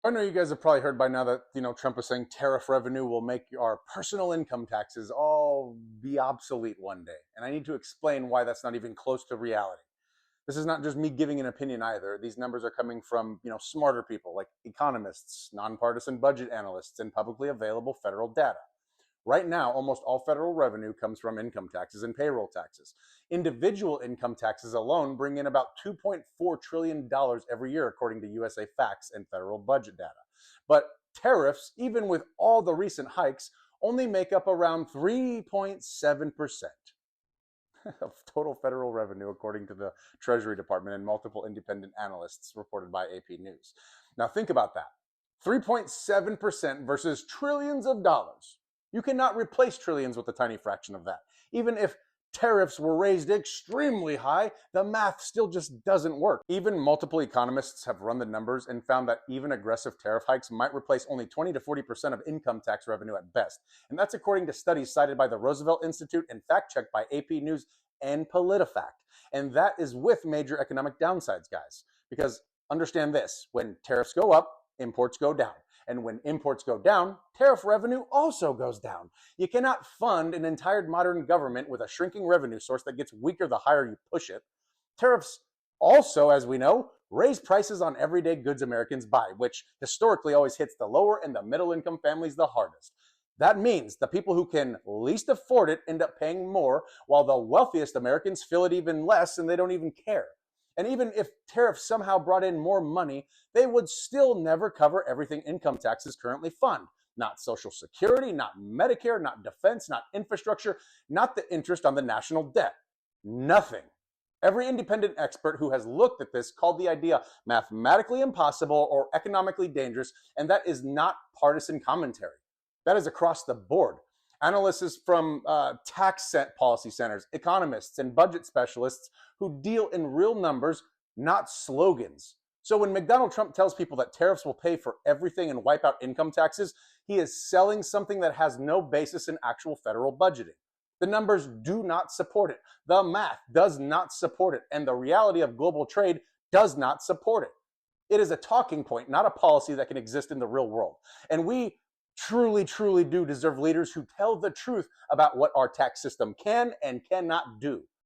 I know you guys have probably heard by now that Trump is saying tariff revenue will make our personal income taxes all be obsolete one day, and I need to explain why that's not even close to reality. This is not just me giving an opinion either. These numbers are coming from smarter people like economists, nonpartisan budget analysts, and publicly available federal data. Right now, almost all federal revenue comes from income taxes and payroll taxes. Individual income taxes alone bring in about $2.4 trillion every year, according to USA Facts and federal budget data. But tariffs, even with all the recent hikes, only make up around 3.7% of total federal revenue, according to the Treasury Department and multiple independent analysts reported by AP News. Now, think about that. 3.7% versus trillions of dollars. You cannot replace trillions with a tiny fraction of that. Even if tariffs were raised extremely high, the math still just doesn't work. Even multiple economists have run the numbers and found that even aggressive tariff hikes might replace only 20 to 40% of income tax revenue at best. And that's according to studies cited by the Roosevelt Institute and fact-checked by AP News and PolitiFact. And that is with major economic downsides, guys. Because understand this, when tariffs go up, imports go down. And when imports go down, tariff revenue also goes down. You cannot fund an entire modern government with a shrinking revenue source that gets weaker the higher you push it. Tariffs also, as we know, raise prices on everyday goods Americans buy, which historically always hits the lower and the middle income families the hardest. That means the people who can least afford it end up paying more, while the wealthiest Americans feel it even less and they don't even care. And even if tariffs somehow brought in more money, they would still never cover everything income taxes currently fund. Not Social Security, not Medicare, not defense, not infrastructure, not the interest on the national debt. Nothing. Every independent expert who has looked at this called the idea mathematically impossible or economically dangerous, and that is not partisan commentary. That is across the board. Analysts from tax policy centers, economists, and budget specialists who deal in real numbers, not slogans. So when Donald Trump tells people that tariffs will pay for everything and wipe out income taxes, he is selling something that has no basis in actual federal budgeting. The numbers do not support it. The math does not support it. And the reality of global trade does not support it. It is a talking point, not a policy that can exist in the real world. And we truly, truly do deserve leaders who tell the truth about what our tax system can and cannot do.